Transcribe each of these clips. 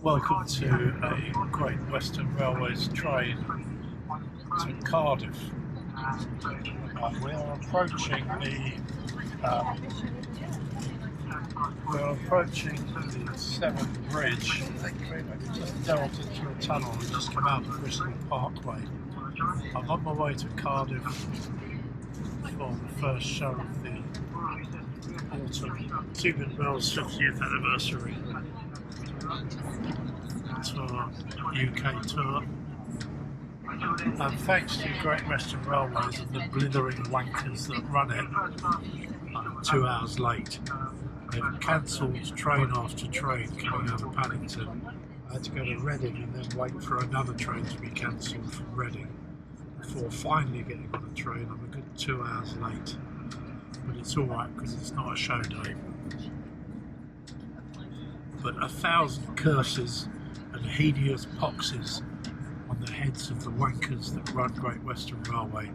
Welcome to a Great Western Railways train to Cardiff. We are approaching the Severn Bridge. We just delved into a tunnel and just come out of Bristol Parkway. I'm on my way to Cardiff for the first show of the autumn Tubular's 50th anniversary tour, UK tour. And thanks to Great Western Railways and the blithering wankers that run it, I'm 2 hours late. They've cancelled train after train coming out of Paddington. I had to go to Reading and then wait for another train to be cancelled from Reading before finally getting on a train. I'm a good 2 hours late, but it's alright because it's not a show day. But 1,000 curses and hideous poxes on the heads of the wankers that run Great Western Railway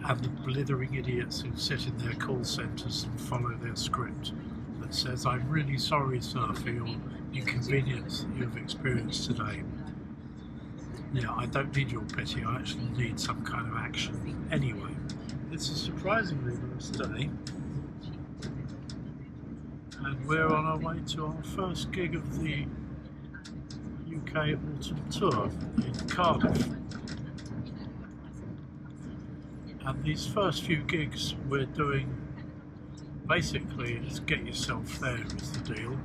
and the blithering idiots who sit in their call centres and follow their script that says, "I'm really sorry, sir, for your inconvenience that you've experienced today." Yeah, I don't need your pity, I actually need some kind of action. Anyway, it's a surprisingly nice day, and we're on our way to our first gig of the UK Autumn Tour in Cardiff. And these first few gigs we're doing, basically, is get yourself there is the deal.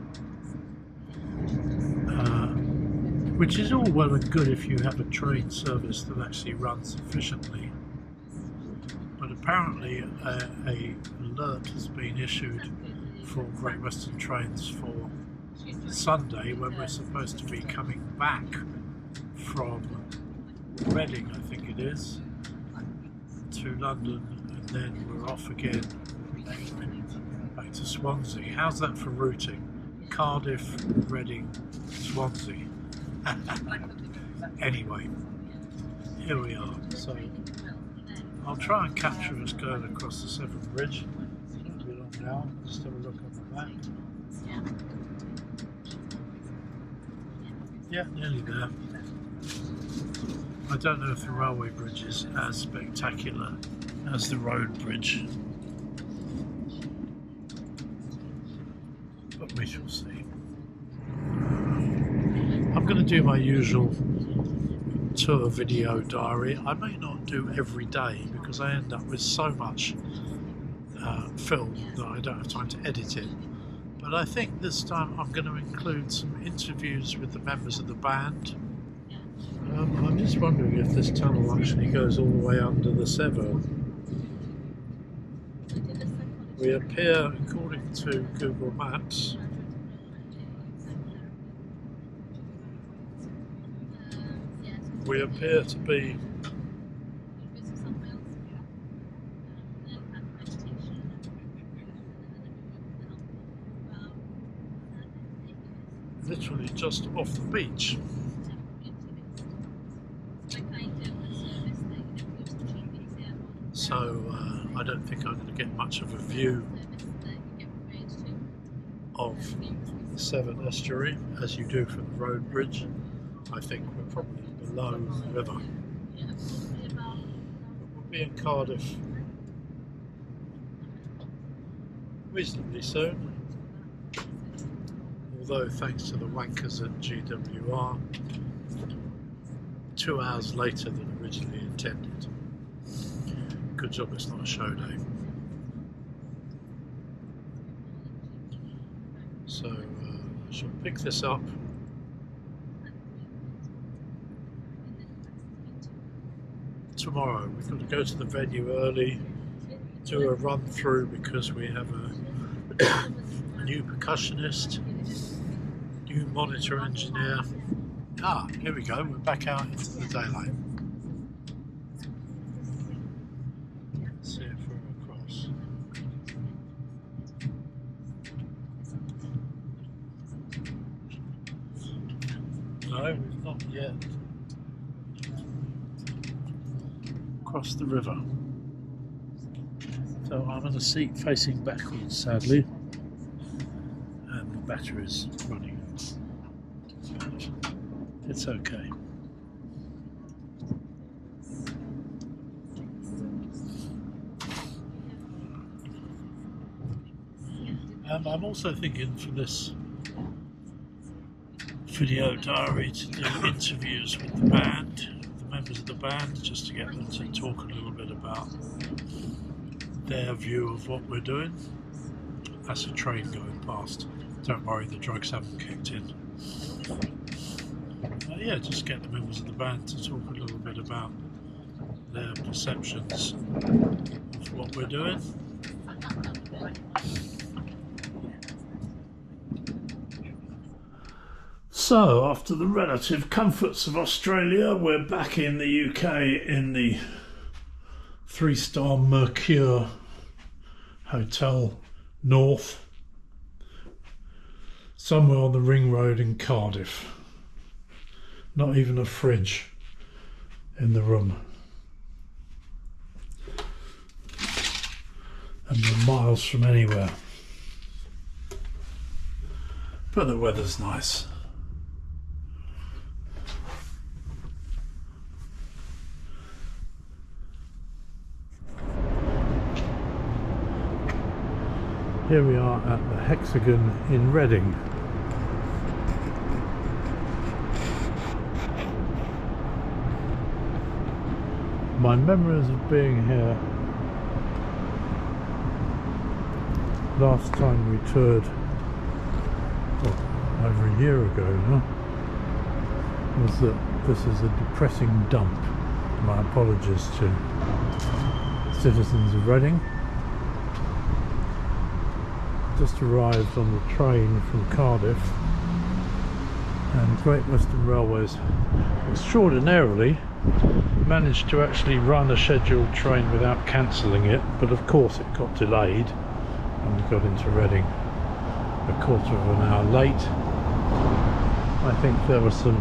Which is all well and good if you have a train service that actually runs efficiently. But apparently a alert has been issued for Great Western trains for Sunday when we're supposed to be coming back from Reading, I think it is, to London, and then we're off again back to Swansea. How's that for routing? Cardiff, Reading, Swansea. Anyway, here we are. So I'll try and capture us going across the Severn Bridge. It's not too long now. Just have a look on the map. Yeah, nearly there. I don't know if the railway bridge is as spectacular as the road bridge, but we shall see. I'm going to do my usual tour video diary. I may not do every day because I end up with so much film that I don't have time to edit it. But I think this time I'm going to include some interviews with the members of the band. I'm just wondering if this tunnel actually goes all the way under the Severn. We appear, according to Google Maps, we appear to be literally just off the beach. So I don't think I'm going to get much of a view of the Severn estuary as you do from the road bridge. I think we're probably below the river. We'll be in Cardiff reasonably soon, although thanks to the wankers at GWR, 2 hours later than originally intended. Good job it's not a show day. So I shall pick this up tomorrow. We've got to go to the venue early, do a run through because we have a new percussionist, new monitor engineer. Here we go, we're back out into the daylight. Let's see if we're across. No, we've not yet crossed the river. So I'm in a seat facing backwards, sadly, and the battery's running. It's okay. I'm also thinking for this video diary to do interviews with the band, the members of the band, just to get them to talk a little bit about their view of what we're doing. That's a train going past. Don't worry, the drugs haven't kicked in. Yeah, just get the members of the band to talk a little bit about their perceptions of what we're doing. So, after the relative comforts of Australia, we're back in the UK in the 3-star Mercure Hotel North, somewhere on the ring road in Cardiff. Not even a fridge in the room. And we're miles from anywhere. But the weather's nice. Here we are at the Hexagon in Reading. My memories of being here last time we toured, well, over a year ago now, was that this is a depressing dump. My apologies to citizens of Reading. Just arrived on the train from Cardiff, and Great Western Railways extraordinarily managed to actually run a scheduled train without cancelling it, but of course it got delayed and we got into Reading a quarter of an hour late. I think there were some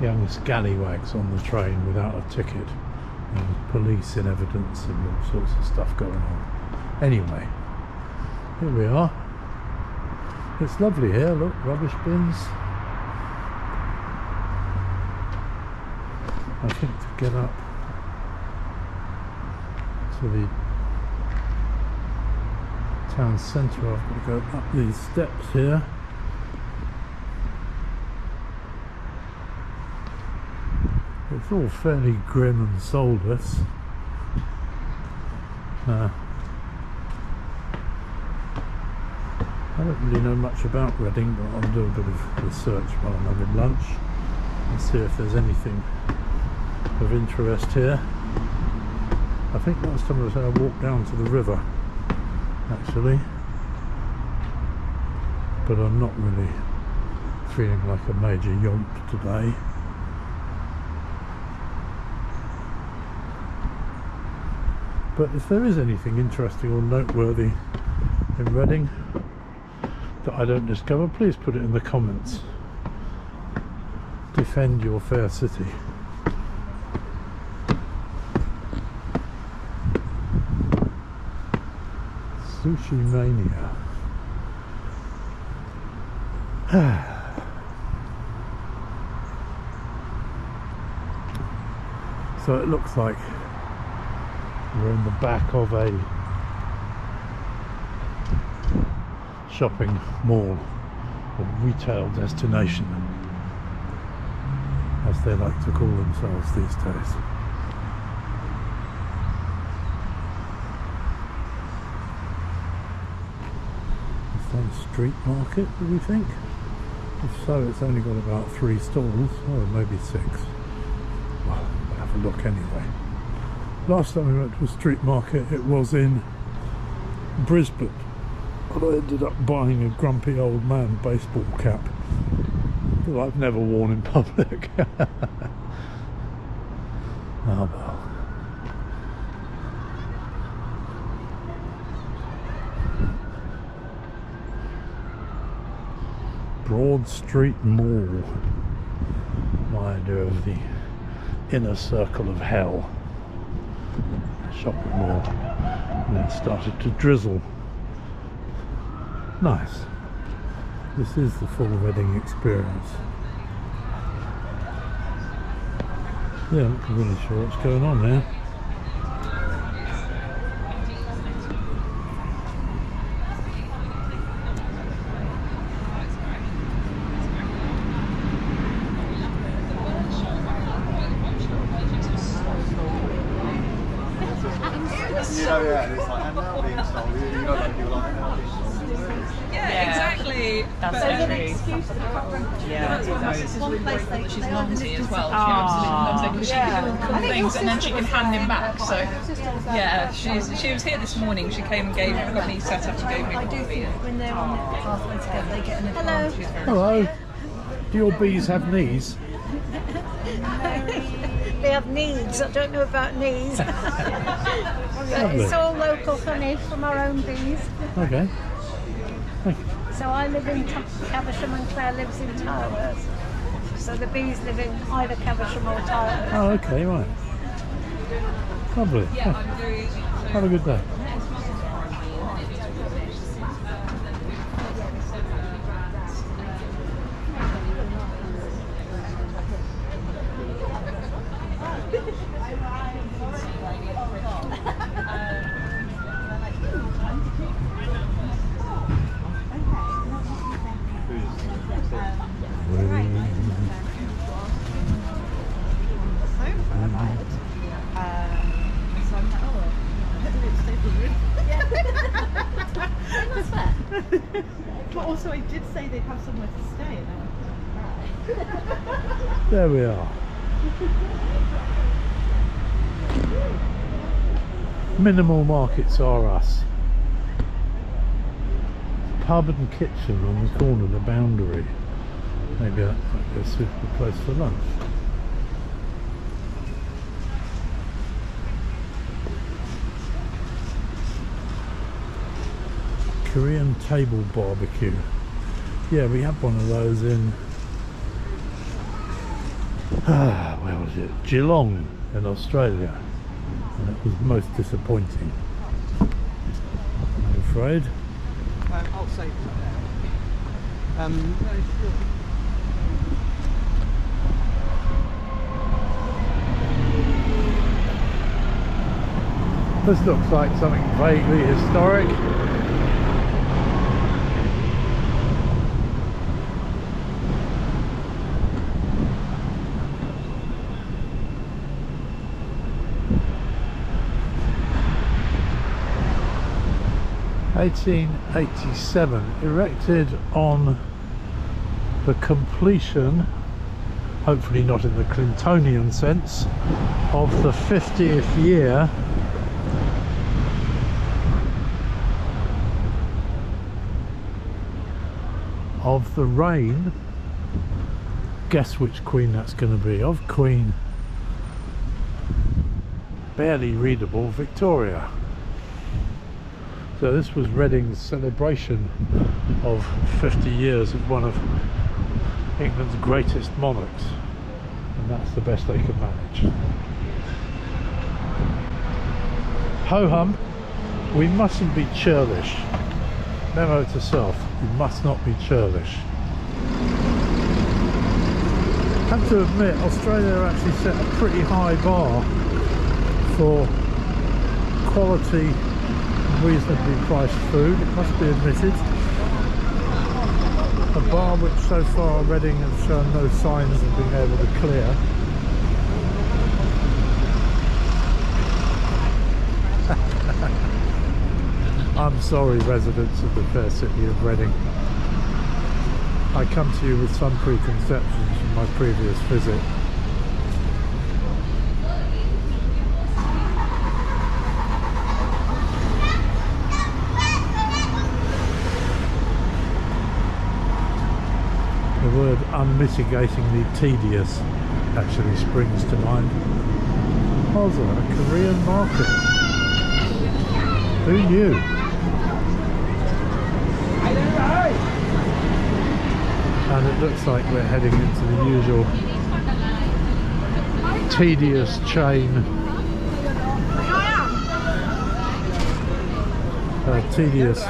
young scallywags on the train without a ticket, and police in evidence and all sorts of stuff going on. Anyway, here we are. It's lovely here, look, rubbish bins. I think to get up to the town centre I've got to go up these steps here. It's all fairly grim and soulless. I don't really know much about Reading, but I'll do a bit of research while I'm having lunch and see if there's anything of interest here. I think last time I was here I walked down to the river actually, but I'm not really feeling like a major yomp today. But if there is anything interesting or noteworthy in Reading that I don't discover, please put it in the comments. Defend your fair city. Sushi mania. So it looks like we're in the back of a shopping mall or retail destination, as they like to call themselves these days. Is that a street market, do we think? If so, it's only got about 3 stalls, or maybe 6. Well, we'll have a look anyway. Last time we went to a street market, it was in Brisbane, but I ended up buying a grumpy old man baseball cap that I've never worn in public. Oh well. Broad Street Mall. My idea of the inner circle of hell. Shopping mall. And it started to drizzle. Nice. This is the full Reading experience. Yeah, I'm not really sure what's going on there. Yeah, exactly. That's but, so true. Yeah, she's really grateful that she's naughty as well. She absolutely loves it because she can do cool things and then she can hand him back. So yeah, she was here this morning. She came and got me set up to go me coffee. When they're on the pathway together, they get an advantage. Hello. Do your bees have knees? They have needs. I don't know about knees. But it's all local honey from our own bees. Okay. Thank you. So I live in Caversham and Claire lives in Tyreworth. So the bees live in either Caversham or Tyreworth. Oh, okay, right. Lovely. Yeah. Have a good day. But also I did say they'd have somewhere to stay and then There we are. Minimal markets are us. Pub and kitchen on the corner of the Boundary. Maybe that might be a suitable place for lunch. Korean table barbecue. Yeah, we had one of those in where was it? Geelong in Australia, and it was most disappointing, I'm afraid. I'll say This looks like something vaguely historic. (1887), erected on the completion, hopefully not in the Clintonian sense, of the 50th year of the reign, guess which queen that's going to be, of Queen barely readable Victoria. So this was Reading's celebration of 50 years of one of England's greatest monarchs, and that's the best they could manage. Ho-hum, we mustn't be churlish. Memo to self, you must not be churlish. I have to admit, Australia actually set a pretty high bar for quality, reasonably priced food, it must be admitted. A bar which so far Reading has shown no signs of being able to clear. I'm sorry, residents of the fair city of Reading. I come to you with some preconceptions from my previous visit. The word unmitigatingly tedious actually springs to mind. Also, a Korean market. Who knew? And it looks like we're heading into the usual tedious chain tedious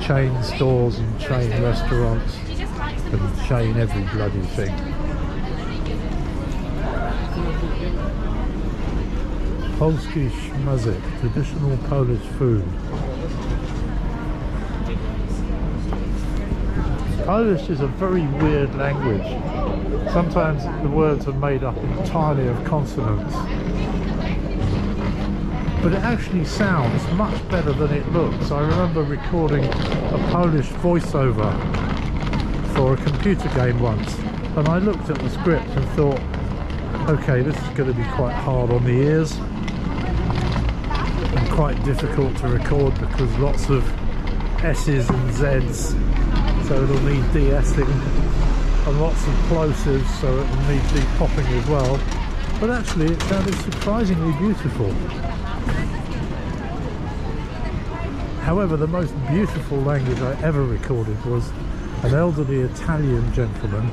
chain stores and chain restaurants and chain every bloody thing. Polski szmazik, traditional Polish food. Polish is a very weird language. Sometimes the words are made up entirely of consonants. But it actually sounds much better than it looks. I remember recording a Polish voiceover for a computer game once, and I looked at the script and thought, okay, this is going to be quite hard on the ears and quite difficult to record because lots of S's and Z's, so it'll need de-essing, and lots of plosives, so it'll need de-popping as well. But actually it sounded surprisingly beautiful. However, the most beautiful language I ever recorded was an elderly Italian gentleman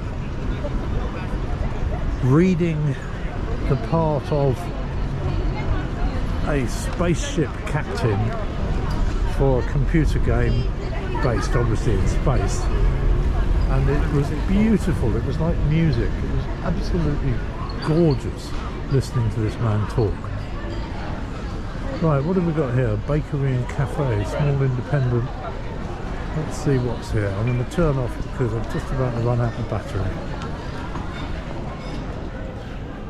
reading the part of a spaceship captain for a computer game based obviously in space, and it was beautiful. It was like music. It was absolutely gorgeous listening to this man talk. Right, what have we got here? Bakery and cafe, small independent. Let's see what's here. I'm going to turn off because I'm just about to run out of battery.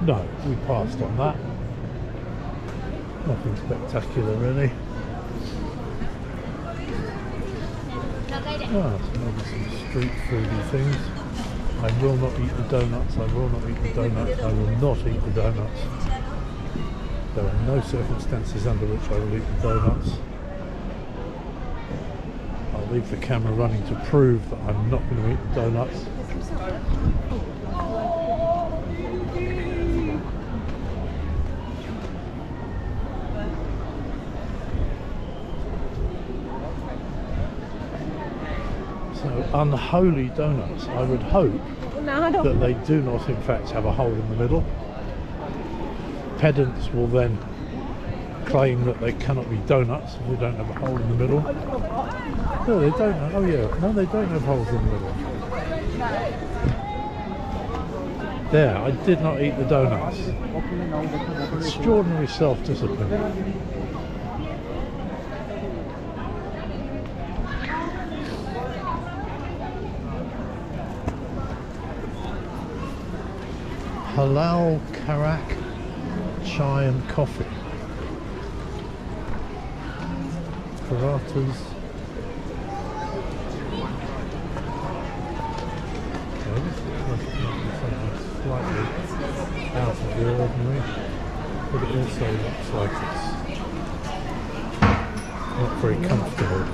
No, we passed on that. Nothing spectacular really. Ah, so maybe some street foody things. I will not eat the donuts, I will not eat the donuts, I will not eat the donuts. There are no circumstances under which I will eat the donuts. I'll leave the camera running to prove that I'm not going to eat the donuts. So, unholy donuts. I would hope that they do not in fact have a hole in the middle. Pedants will then claim that they cannot be donuts if they don't have a hole in the middle. No, they don't. Oh yeah, no, they don't have holes in the middle. There, I did not eat the donuts. Extraordinary self-discipline. Halal karak, chai and coffee. Paratas. Okay, this looks like something slightly out of the ordinary, but it also looks like it's not very comfortable.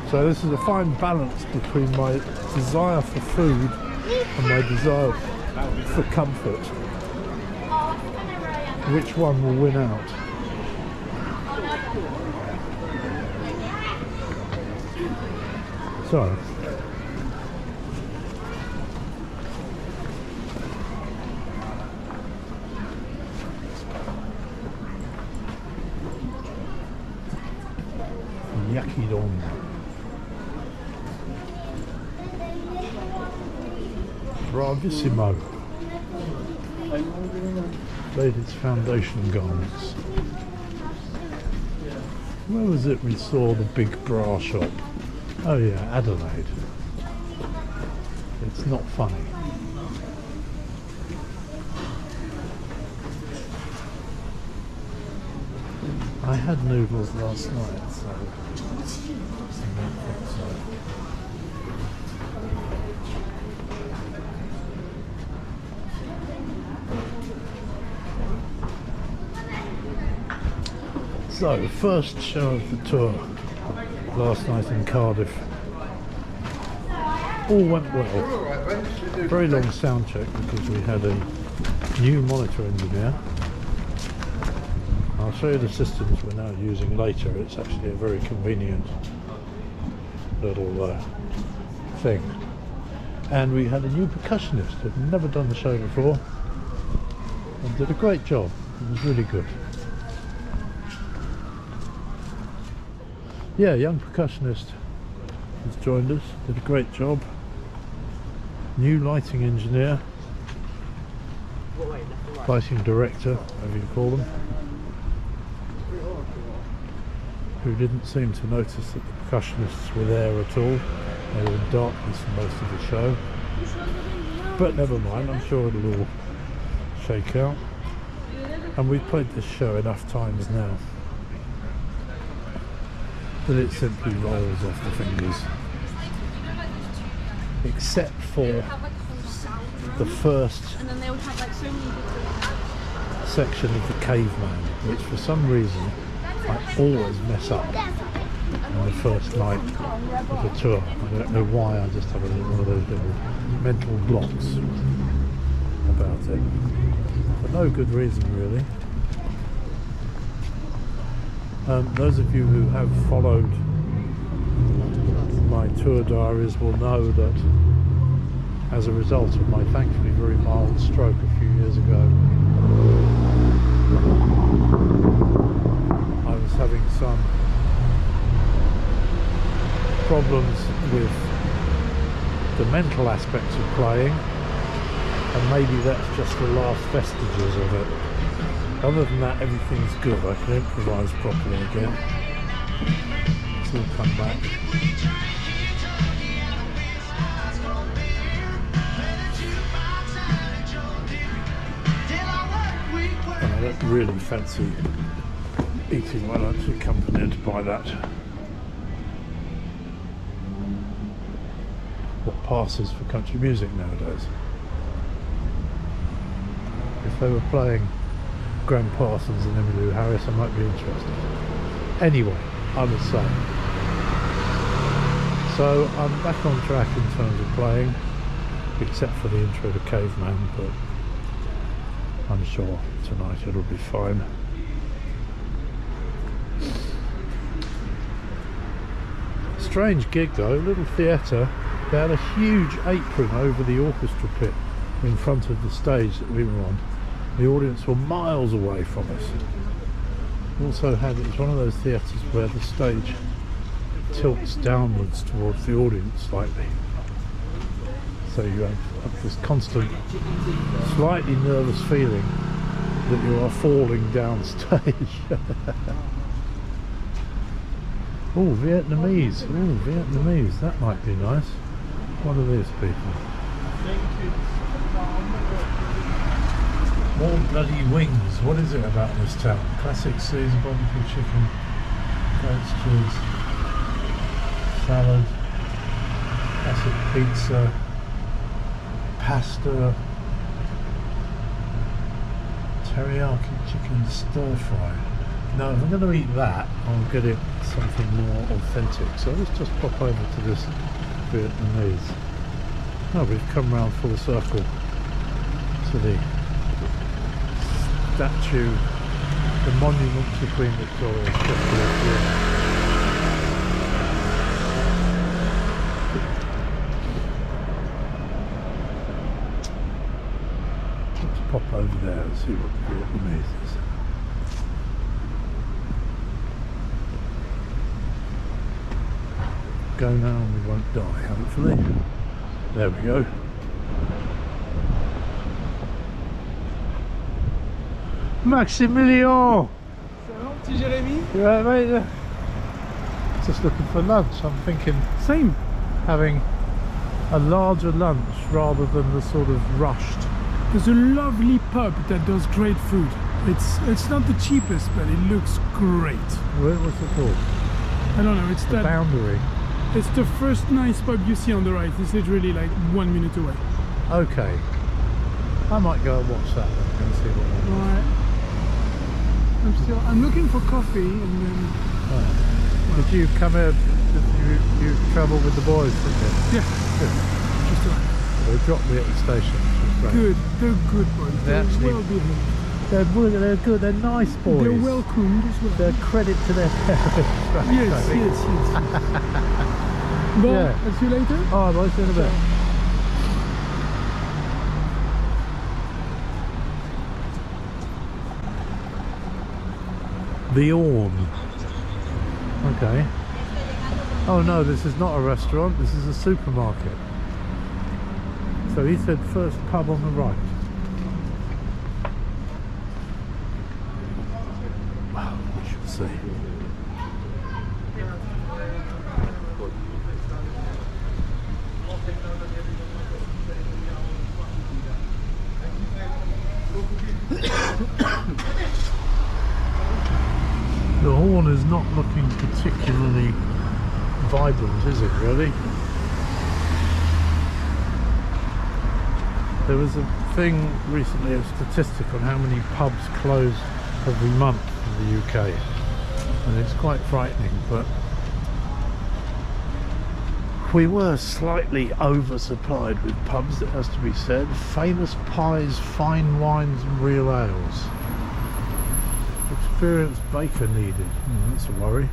So this is a fine balance between my desire for food and my desire for comfort. Which one will win out? So, yakidon. Bravissimo. Laid its foundation garments. Where was it we saw the big bra shop? Oh yeah, Adelaide. It's not funny. I had noodles last night, so I don't think so. So, first show of the tour last night in Cardiff. All went well. Very long sound check because we had a new monitor engineer. I'll show you the systems we're now using later. It's actually a very convenient little thing. And we had a new percussionist who'd never done the show before. and did a great job. It was really good. Yeah, young percussionist has joined us, did a great job. New lighting engineer, lighting director, whatever you call them, who didn't seem to notice that the percussionists were there at all. They were in darkness for most of the show. But never mind, I'm sure it'll all shake out. And we've played this show enough times now that it simply rolls off the fingers. Except for the first section of the caveman, which for some reason I always mess up on the first night of the tour. I don't know why, I just have one of those little mental blocks about it. For no good reason really. Those of you who have followed my tour diaries will know that as a result of my thankfully very mild stroke a few years ago, I was having some problems with the mental aspects of playing, and maybe that's just the last vestiges of it. Other than that, everything's good. I can improvise properly again. It's all come back. And I don't really fancy eating my lunch accompanied by that. What passes for country music nowadays. If they were playing Graham Parsons and Emmylou Harris, I might be interested. Anyway, I was saying. So I'm back on track in terms of playing, except for the intro to Caveman, but I'm sure tonight it'll be fine. Strange gig though, little theatre. They had a huge apron over the orchestra pit in front of the stage that we were on. The audience were miles away from us. Also had, it was one of those theatres where the stage tilts downwards towards the audience slightly. So you have this constant, slightly nervous feeling that you are falling down stage. Oh, Vietnamese. Oh, Vietnamese. That might be nice. What are these people? More bloody wings. What is it about this town? Classic Caesar barbecue chicken, goat's cheese, salad, classic pizza, pasta, teriyaki chicken stir fry. No, if I'm going to eat that, I'll get it something more authentic. So let's just pop over to this Vietnamese. Oh, we've come round full circle to the statue, the monument to Queen Victoria. Let's pop over there and see what the Vietnamese is. Go now and we won't die, hopefully. There we go. Maximilian! Jeremy? You right, mate? Just looking for lunch. I'm thinking Same. having a larger lunch rather than the sort of rushed. There's a lovely pub that does great food. It's not the cheapest, but it looks great. What's it called? I don't know, it's The that Boundary. it's the first nice pub you see on the right. It's literally like 1 minute away. Okay. I might go and watch that then and see what that is. Alright. I'm looking for coffee and then Right. Did you come here? You travel with the boys, didn't you? yeah, Good. just right. They dropped me at the station, which was great. Good, they're good boys. They're actually- well behaved. They're good. They're nice boys. They're welcomed as well. They're credit to their parents. Right, I Yes. think. Well, Yeah. I'll see you later. Oh, boys, in a bit. The Orn. Okay. Oh no, this is not a restaurant, this is a supermarket. So he said first pub on the right. Well, we shall see. The Horn is not looking particularly vibrant, is it really? There was a thing recently, a statistic on how many pubs close every month in the UK, and it's quite frightening, but we were slightly oversupplied with pubs, it has to be said. Famous pies, fine wines and real ales. Experienced baker needed. That's a worry.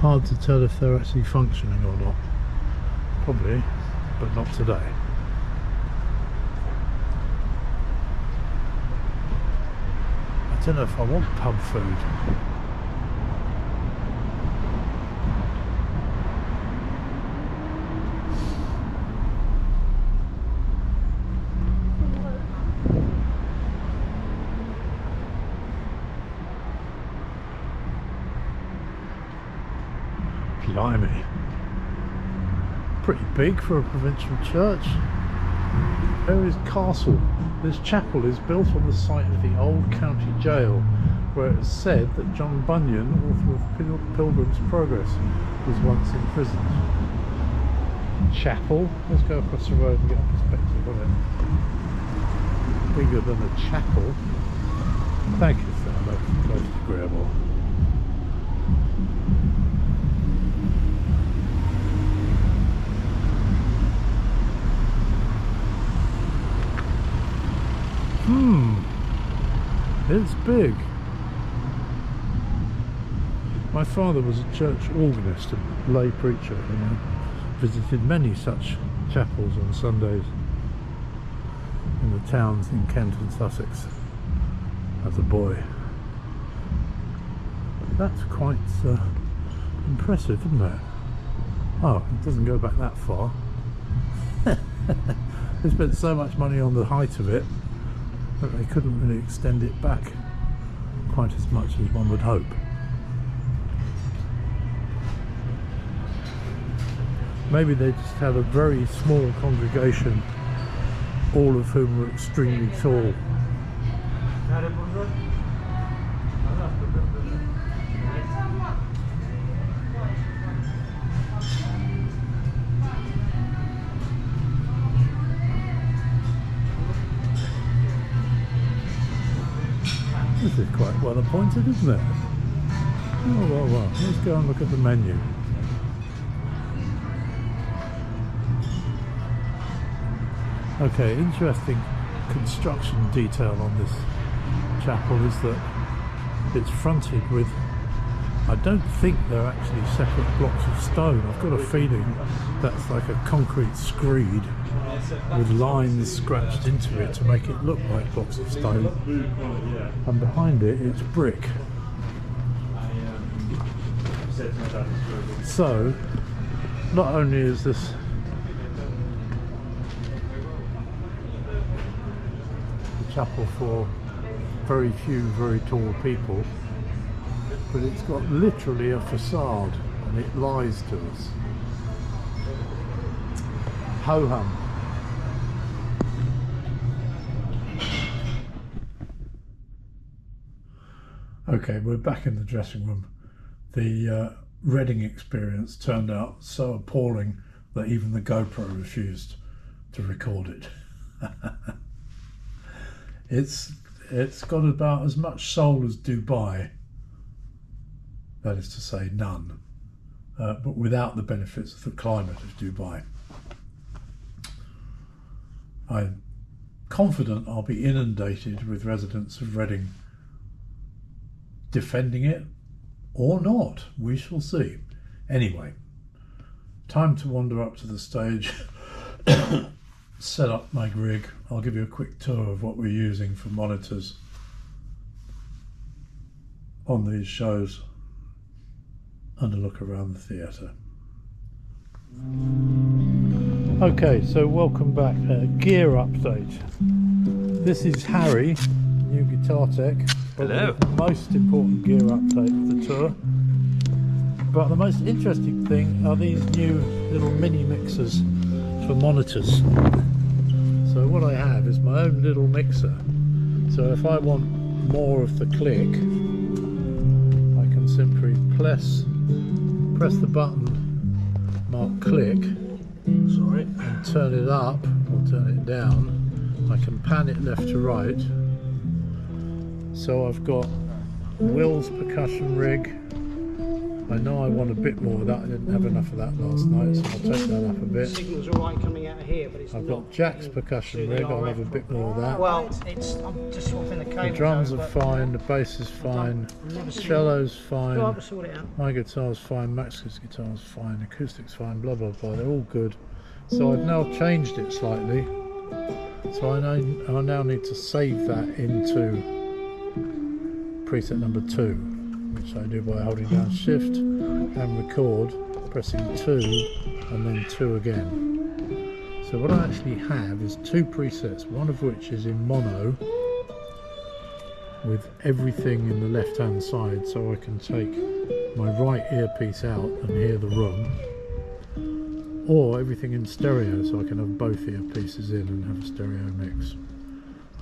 Hard to tell if they're actually functioning or not. Probably, but not today. I don't know if I want pub food. Blimey. Pretty big for a provincial church. There is Castle. This chapel is built on the site of the old county jail, where it is said that John Bunyan, author of Pilgrim's Progress, was once imprisoned. Chapel. Let's go across the road and get a perspective of it. Bigger than a chapel. Thank you, sir. Close to Grable. It's big. My father was a church organist, a lay preacher, and I visited many such chapels on Sundays in the towns in Kent and Sussex as a boy. That's quite impressive, isn't it? Oh, it doesn't go back that far. They spent so much money on the height of it that they couldn't really extend it back quite as much as one would hope. Maybe they just had a very small congregation, all of whom were extremely tall. This is quite well appointed, isn't it? Oh, well. Let's go and look at the menu. Okay, interesting construction detail on this chapel is that it's fronted with, I don't think they're actually separate blocks of stone. I've got a feeling that's like a concrete screed with lines scratched into it to make it look like blocks of stone, and behind it it's brick. So not only is this the chapel for very few very tall people, but it's got literally a facade and it lies to us. Ho-hum. Okay, we're back in the dressing room. The Reading experience turned out so appalling that even the GoPro refused to record it. It's got about as much soul as Dubai, that is to say none, but without the benefits of the climate of Dubai. I'm confident I'll be inundated with residents of Reading defending it, or not, we shall see. Anyway, time to wander up to the stage, set up my rig. I'll give you a quick tour of what we're using for monitors on these shows and a look around the theatre. Okay, so welcome back. Gear update. This is Harry, new guitar tech. Hello. The most important gear update of the tour. But the most interesting thing are these new little mini mixers for monitors. So what I have is my own little mixer. So if I want more of the click, I can simply press the button marked click, and turn it up or turn it down. I can pan it left to right. So I've got Will's percussion rig. I know I want a bit more of that. I didn't have enough of that last night, so I'll take that up a bit. Signal's alright coming out of here, but it's I've got Jack's percussion rig. I'll have a bit more of that. Well, I'm just swapping the cable. The drums are fine, the bass is fine, cello's fine, Go up and sort it out. my guitar's fine, Max's guitar's fine, acoustic's fine, blah blah blah, they're all good. So I've now changed it slightly. So I now need to save that into preset number 2, which I do by holding down shift and record, pressing 2 and then 2 again. So what I actually have is 2 presets, one of which is in mono with everything in the left hand side, so I can take my right earpiece out and hear the room, or everything in stereo, so I can have both earpieces in and have a stereo mix.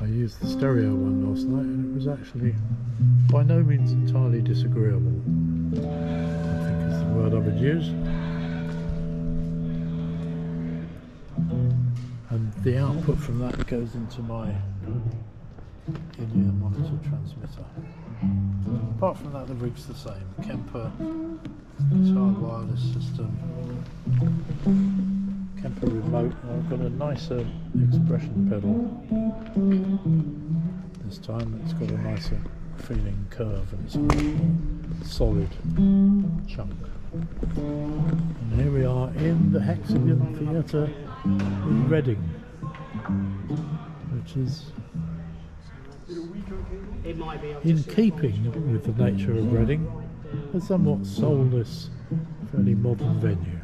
I used the stereo one last night and it was actually by no means entirely disagreeable, I think is the word I would use. And the output from that goes into my in-ear monitor transmitter. Apart from that, the rig's the same. Kemper guitar wireless system, Kemper remote. I've got a nicer expression pedal this time. It's got a nicer feeling curve and it's a more solid chunk. And here we are in the Hexagon Theatre in Reading, which is in keeping with the nature of Reading, a somewhat soulless, fairly modern venue.